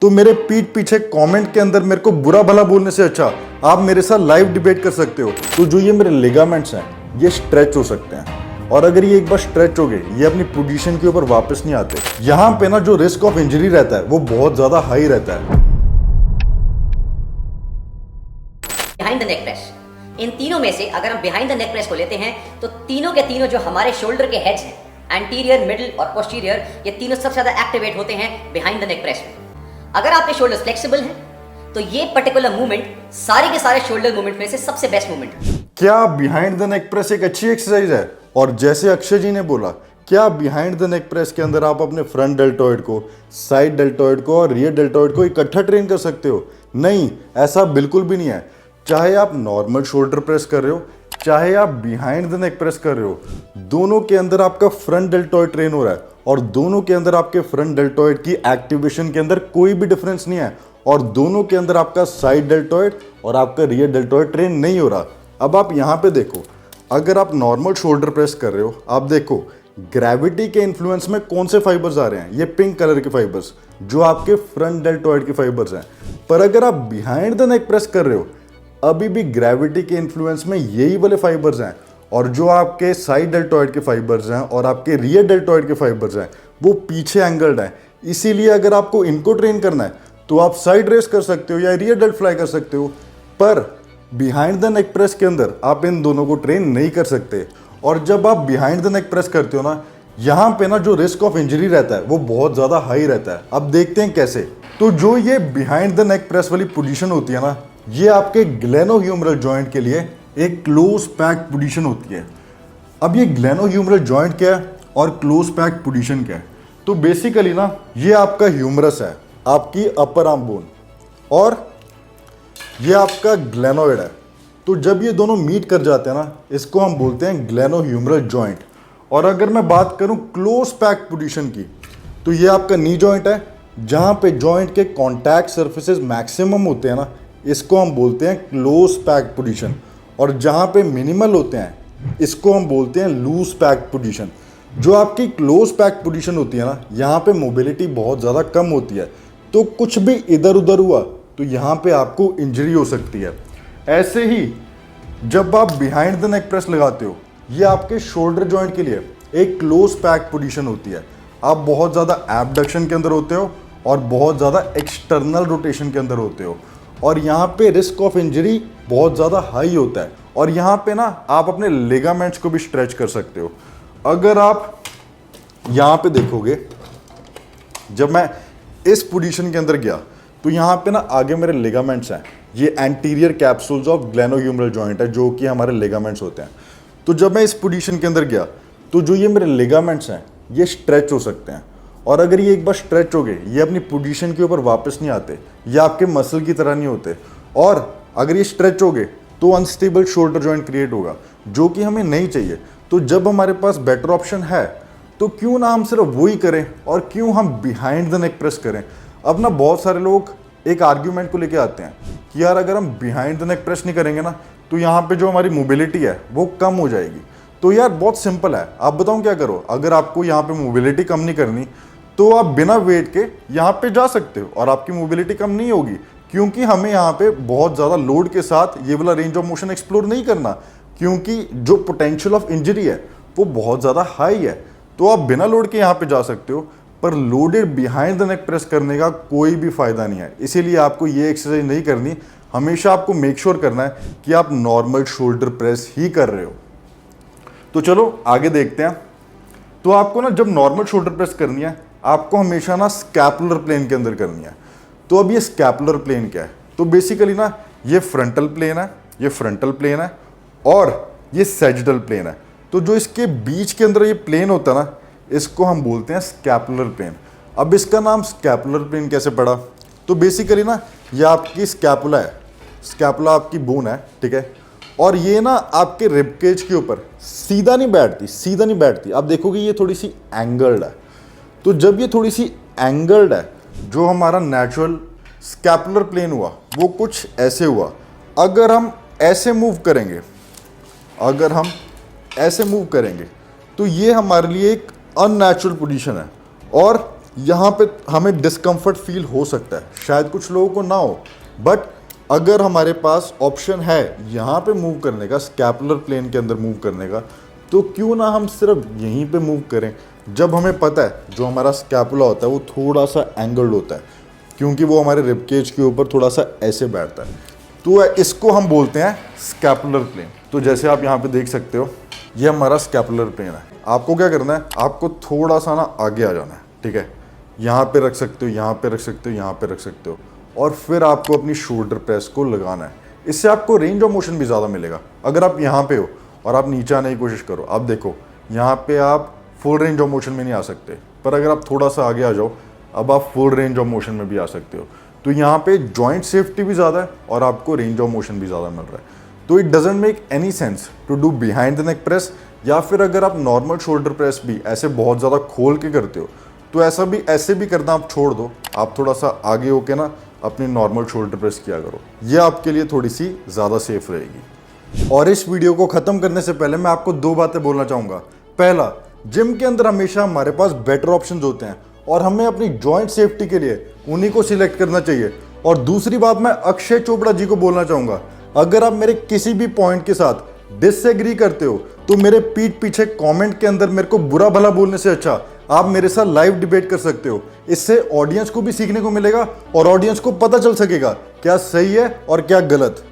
तो मेरे पीठ पीछे कमेंट के अंदर मेरे को बुरा भला बोलने से अच्छा आप मेरे साथ लाइव डिबेट कर सकते हो। तो जो ये मेरे लिगामेंट्स हैं ये स्ट्रेच हो सकते हैं, और अगर ये एक बार स्ट्रेच हो गए ये अपनी पोजीशन के ऊपर वापस नहीं आते। यहाँ पे ना जो रिस्क ऑफ इंजरी रहता है वो बहुत ज्यादा हाई रहता है। बिहाइंड द नेक प्रेस, इन तीनों में से अगर हम बिहाइंड द नेक प्रेस को लेते हैं तो तीनों के तीनों जो हमारे शोल्डर के हेड्स हैं, एंटीरियर, मिडिल और पोस्टीरियर, ये तीनों सबसे ज्यादा एक्टिवेट होते हैं बिहाइंड द नेक प्रेस में। अगर आपके शोल्डर्स फ्लेक्सिबल हैं तो ये पर्टिकुलर मूवमेंट सारे के सारे शोल्डर मूवमेंट में से सबसे बेस्ट मूवमेंट है। क्या बिहाइंड द नेक प्रेस एक अच्छी एक्सरसाइज है? और जैसे अक्षय जी ने बोला, क्या बिहाइंड द नेक प्रेस के अंदर आप अपने फ्रंट डेल्टॉइड को, साइड डेल्टॉइड को और रियर डेल्टॉइड को इकट्ठा ट्रेन कर सकते हो? नहीं, ऐसा बिल्कुल भी नहीं है। चाहे आप नॉर्मल शोल्डर प्रेस कर रहे हो, चाहे आप बिहाइंड द नेक प्रेस कर रहे हो, दोनों के अंदर आपका फ्रंट डेल्टॉइड ट्रेन हो रहा है और दोनों के अंदर आपके फ्रंट डेल्टॉइड की एक्टिवेशन के अंदर कोई भी डिफरेंस नहीं है, और दोनों के अंदर आपका साइड डेल्टॉइड और आपका रियर डेल्टॉइड ट्रेन नहीं हो रहा। अब आप यहाँ पे देखो, अगर आप नॉर्मल शोल्डर प्रेस कर रहे हो, आप देखो ग्रेविटी के इन्फ्लुएंस में कौन से फाइबर्स आ रहे हैं, ये पिंक कलर के फाइबर्स जो आपके फ्रंट डेल्टॉइड के फाइबर्स हैं। पर अगर आप बिहाइंड द नेक प्रेस कर रहे हो, अभी भी ग्रेविटी के इन्फ्लुएंस में यही वाले फाइबर्स हैं, और जो आपके साइड डेल्टॉइड के फाइबर्स हैं और आपके रियर डेल्टॉइड के फाइबर्स हैं वो पीछे एंगल्ड हैं। इसीलिए अगर आपको इनको ट्रेन करना है तो आप साइड रेस कर सकते हो या रियर डेल्ट फ्लाई कर सकते हो, पर बिहाइंड द नेक प्रेस के अंदर आप इन दोनों को ट्रेन नहीं कर सकते। और जब आप बिहाइंड द नेक प्रेस करते हो ना, यहाँ पे ना जो रिस्क ऑफ इंजरी रहता है वो बहुत ज़्यादा हाई रहता है। अब देखते हैं कैसे। तो जो ये बिहाइंड द नेक प्रेस वाली पोजीशन होती है ना, ये आपके ग्लेनोह्यूमरल जॉइंट के लिए एक क्लोज पैक्ड पोजीशन होती है। अब ये ग्लेनोह्यूमरल जॉइंट क्या है और क्लोज पैक्ड पोजीशन क्या है? तो बेसिकली ना ये आपका ह्यूमरस है, आपकी अपर आर्म बोन, और ये आपका ग्लेनोइड है। तो जब ये दोनों मीट कर जाते हैं ना, इसको हम बोलते हैं ग्लेनोह्यूमरल जॉइंट। और अगर मैं बात करूं क्लोज पैक्ड पोजीशन की, तो ये आपका नी जॉइंट है, जहां पे जॉइंट के कॉन्टैक्ट सर्फेसेस मैक्सिमम होते हैं ना, इसको हम बोलते हैं क्लोज पैक्ड पोजीशन। और जहां पे मिनिमल होते हैं इसको हम बोलते हैं लूज पैक्ड पोजीशन। जो आपकी क्लोज पैक्ड पोजीशन होती है ना, यहाँ पे मोबिलिटी बहुत ज़्यादा कम होती है, तो कुछ भी इधर उधर हुआ तो यहाँ पे आपको इंजरी हो सकती है। ऐसे ही जब आप बिहाइंड द नेक प्रेस लगाते हो, ये आपके शोल्डर जॉइंट के लिए एक क्लोज पैक्ड पोजीशन होती है। आप बहुत ज़्यादा एबडक्शन के अंदर होते हो और बहुत ज़्यादा एक्सटर्नल रोटेशन के अंदर होते हो, और यहाँ पे रिस्क ऑफ इंजरी बहुत ज़्यादा हाई होता है। और यहाँ पे ना आप अपने लिगामेंट्स को भी स्ट्रेच कर सकते हो। अगर आप यहाँ पे देखोगे, जब मैं इस पोजीशन के अंदर गया तो यहाँ पे ना आगे मेरे लिगामेंट्स हैं, ये एंटीरियर कैप्सूल्स ऑफ ग्लेनोह्यूमरल जॉइंट है जो कि हमारे लिगामेंट्स होते हैं। तो जब मैं इस पोजीशन के अंदर गया तो जो ये मेरे लिगामेंट्स हैं ये स्ट्रेच हो सकते हैं, और अगर ये एक बार स्ट्रेच हो गए ये अपनी पोजीशन के ऊपर वापस नहीं आते, ये आपके मसल की तरह नहीं होते। और अगर ये स्ट्रेच हो गए तो अनस्टेबल शोल्डर जॉइंट क्रिएट होगा, जो कि हमें नहीं चाहिए। तो जब हमारे पास बेटर ऑप्शन है तो क्यों ना हम सिर्फ वही करें, और क्यों हम बिहाइंड द नेक प्रेस करें। अब ना बहुत सारे लोग एक आर्ग्यूमेंट को लेके आते हैं कि यार अगर हम बिहाइंड द नेक प्रेस नहीं करेंगे ना तो यहाँ पे जो हमारी मोबिलिटी है वो कम हो जाएगी। तो यार बहुत सिंपल है, आप बताऊँ क्या करो। अगर आपको यहाँ पे मोबिलिटी कम नहीं करनी तो आप बिना वेट के यहाँ पे जा सकते हो और आपकी मोबिलिटी कम नहीं होगी, क्योंकि हमें यहाँ पे बहुत ज़्यादा लोड के साथ ये वाला रेंज ऑफ मोशन एक्सप्लोर नहीं करना, क्योंकि जो पोटेंशियल ऑफ इंजरी है वो बहुत ज़्यादा हाई है। तो आप बिना लोड के यहाँ पे जा सकते हो, पर loaded behind the neck press करने का कोई भी फायदा नहीं है। इसीलिए आपको ये एक्सरसाइज नहीं करनी। हमेशा आपको मेक श्योर करना है कि आप नॉर्मल शोल्डर प्रेस ही कर रहे हो। तो चलो आगे देखते हैं। तो आपको ना जब नॉर्मल शोल्डर प्रेस करनी है, आपको हमेशा ना स्कैपुलर प्लेन के अंदर करनी है। तो अब ये स्कैपुलर प्लेन क्या है? तो बेसिकली ना ये फ्रंटल प्लेन है, ये फ्रंटल प्लेन है, और ये सैजिटल प्लेन है। तो जो इसके बीच के अंदर ये प्लेन होता है ना, इसको हम बोलते हैं स्कैपुलर प्लेन। अब इसका नाम स्कैपुलर प्लेन कैसे पड़ा? तो बेसिकली ना ये आपकी स्कैपुला है, स्कैपुला आपकी बोन है, ठीक है, और ये ना आपके रिबकेज के ऊपर सीधा नहीं बैठती, सीधा नहीं बैठती। आप देखोगे ये थोड़ी सी एंगल्ड है। तो जब ये थोड़ी सी एंगल्ड है, जो हमारा नेचुरल स्कैपुलर प्लेन हुआ वो कुछ ऐसे हुआ। अगर हम ऐसे मूव करेंगे, अगर हम ऐसे मूव करेंगे तो ये हमारे लिए एक अननेचुरल पोजीशन है, और यहाँ पे हमें डिस्कम्फर्ट फील हो सकता है, शायद कुछ लोगों को ना हो, बट अगर हमारे पास ऑप्शन है यहाँ पे मूव करने का, स्कैपुलर प्लेन के अंदर मूव करने का, तो क्यों ना हम सिर्फ यहीं पे मूव करें। जब हमें पता है जो हमारा स्कैपुला होता है वो थोड़ा सा एंगल्ड होता है, क्योंकि वो हमारे रिबकेज के ऊपर थोड़ा सा ऐसे बैठता है, तो इसको हम बोलते हैं स्कैपुलर प्लेन। तो जैसे आप यहाँ पे देख सकते हो, ये हमारा स्कैपुलर प्लेन है। आपको क्या करना है, आपको थोड़ा सा ना आगे आ जाना है, ठीक है। यहाँ पे रख सकते हो, यहाँ पे रख सकते हो, यहाँ पे रख सकते हो, और फिर आपको अपनी शोल्डर प्रेस को लगाना है। इससे आपको रेंज ऑफ मोशन भी ज़्यादा मिलेगा। अगर आप यहाँ पे हो और आप नीचे आने की कोशिश करो, आप देखो यहाँ पे आप फुल रेंज ऑफ मोशन में नहीं आ सकते, पर अगर आप थोड़ा सा आगे आ जाओ, अब आप फुल रेंज ऑफ मोशन में भी आ सकते हो। तो यहाँ पे जॉइंट सेफ्टी भी ज़्यादा है और आपको रेंज ऑफ मोशन भी ज़्यादा मिल रहा है। तो it doesn't make any sense to do behind the neck press, या फिर अगर आप नॉर्मल शोल्डर प्रेस भी ऐसे बहुत ज़्यादा खोल के करते हो, तो ऐसे भी करना आप छोड़ दो। आप थोड़ा सा आगे होके ना अपनी नॉर्मल शोल्डर प्रेस किया करो, ये आपके लिए थोड़ी सी ज़्यादा सेफ रहेगी। और इस वीडियो को ख़त्म करने से पहले मैं आपको 2 बातें बोलना चाहूँगा। पहला, जिम के अंदर हमेशा हमारे पास बेटर ऑप्शंस होते हैं और हमें अपनी जॉइंट सेफ्टी के लिए उन्हीं को सिलेक्ट करना चाहिए। और दूसरी बात, मैं अक्षय चोपड़ा जी को बोलना चाहूँगा, अगर आप मेरे किसी भी पॉइंट के साथ डिसएग्री करते हो तो मेरे पीठ पीछे कमेंट के अंदर मेरे को बुरा भला बोलने से अच्छा आप मेरे साथ लाइव डिबेट कर सकते हो। इससे ऑडियंस को भी सीखने को मिलेगा और ऑडियंस को पता चल सकेगा क्या सही है और क्या गलत।